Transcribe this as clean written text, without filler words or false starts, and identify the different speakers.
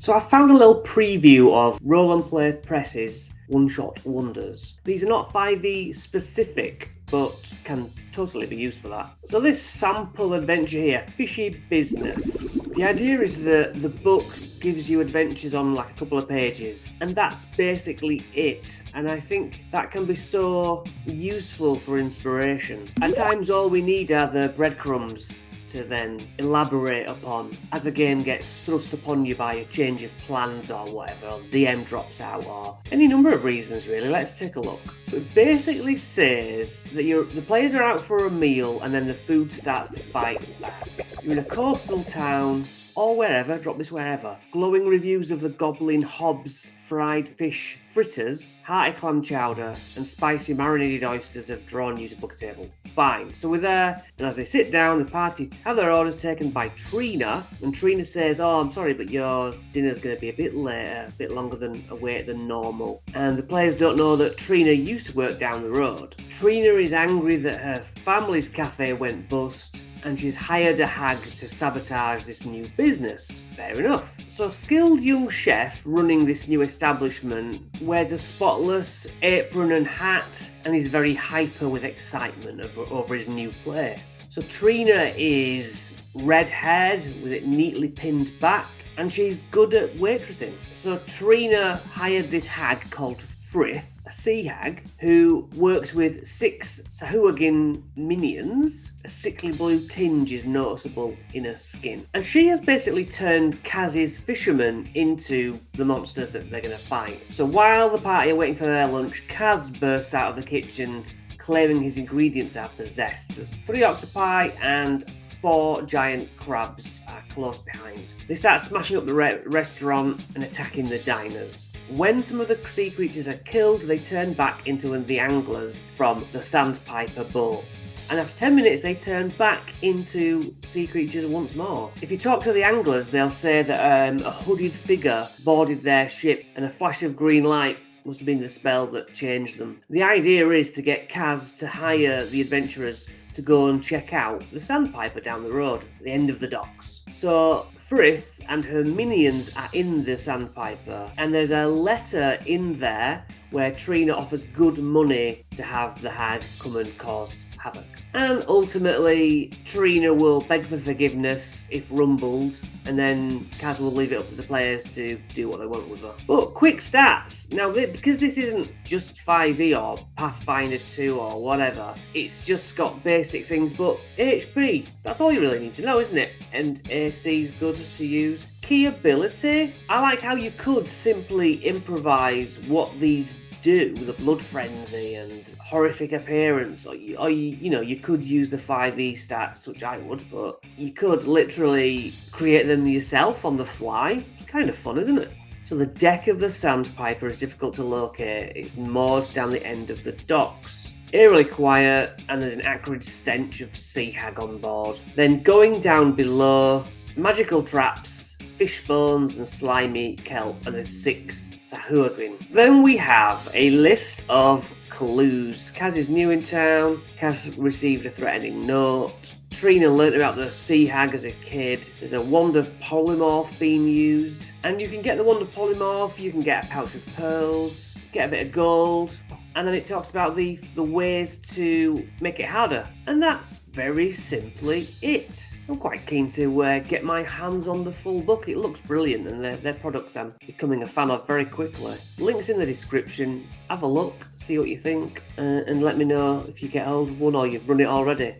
Speaker 1: So I found a little preview of Roll and Play Press's one-shot wonders. These are not 5e specific, but can totally be used for that. So this sample adventure here, Fishy Business. The idea is that the book gives you adventures on like a couple of pages, and that's basically it. And I think that can be so useful for inspiration. At times all we need are the breadcrumbs to then elaborate upon as the game gets thrust upon you by a change of plans or whatever, or the DM drops out, or any number of reasons really. Let's take a look. So it basically says that the players are out for a meal and then the food starts to fight back. You're in a coastal town or wherever, drop this wherever. Glowing reviews of the Goblin Hobbs fried fish fritters, hearty clam chowder, and spicy marinated oysters have drawn you to book a table. Fine. So we're there, and as they sit down, the party have their orders taken by Trina, and Trina says, "Oh, I'm sorry, but your dinner's going to be a bit later, a bit longer than normal." And the players don't know that Trina used to work down the road. Trina is angry that her family's cafe went bust, and she's hired a hag to sabotage this new business. Fair enough. So skilled young chef running this new establishment wears a spotless apron and hat and is very hyper with excitement over his new place. So Trina is red-haired with it neatly pinned back, and she's good at waitressing. So Trina hired this hag called Frith, a sea hag, who works with 6 Sahuagin minions. A sickly blue tinge is noticeable in her skin. And she has basically turned Kaz's fishermen into the monsters that they're going to fight. So while the party are waiting for their lunch, Kaz bursts out of the kitchen claiming his ingredients are possessed. There's 3 octopi and 4 giant crabs are close behind. They start smashing up the restaurant and attacking the diners. When some of the sea creatures are killed, they turn back into the anglers from the Sandpiper boat. And after 10 minutes, they turn back into sea creatures once more. If you talk to the anglers, they'll say that a hooded figure boarded their ship and a flash of green light must have been the spell that changed them. The idea is to get Kaz to hire the adventurers to go and check out the Sandpiper down the road, at the end of the docks. So Frith and her minions are in the Sandpiper, and there's a letter in there where Trina offers good money to have the hag come and cause havoc. And ultimately, Trina will beg for forgiveness if rumbled, and then Kaz will leave it up to the players to do what they want with her. But quick stats. Now, because this isn't just 5e or Pathfinder 2 or whatever, it's just got basic things, but HP, that's all you really need to know, isn't it? And AC's good to use. Key ability, I like how you could simply improvise what these do with a blood frenzy and horrific appearance, or you could use the 5e stats, which I would, but you could literally create them yourself on the fly. It's kind of fun, isn't it? So the deck of the Sandpiper is difficult to locate. It's moored down the end of the docks. Eerily quiet, and there's an acrid stench of sea hag on board. Then going down below, magical traps, fish bones and slimy kelp, and there's 6 Sahuagin. Then we have a list of clues. Kaz is new in town. Kaz received a threatening note. Trina learnt about the sea hag as a kid. There's a wand of polymorph being used. And you can get the wand of polymorph, you can get a pouch of pearls, get a bit of gold. And then it talks about the ways to make it harder. And that's very simply it. I'm quite keen to get my hands on the full book. It looks brilliant, and their products I'm becoming a fan of very quickly. Links in the description. Have a look, see what you think, and let me know if you get hold of one or you've run it already.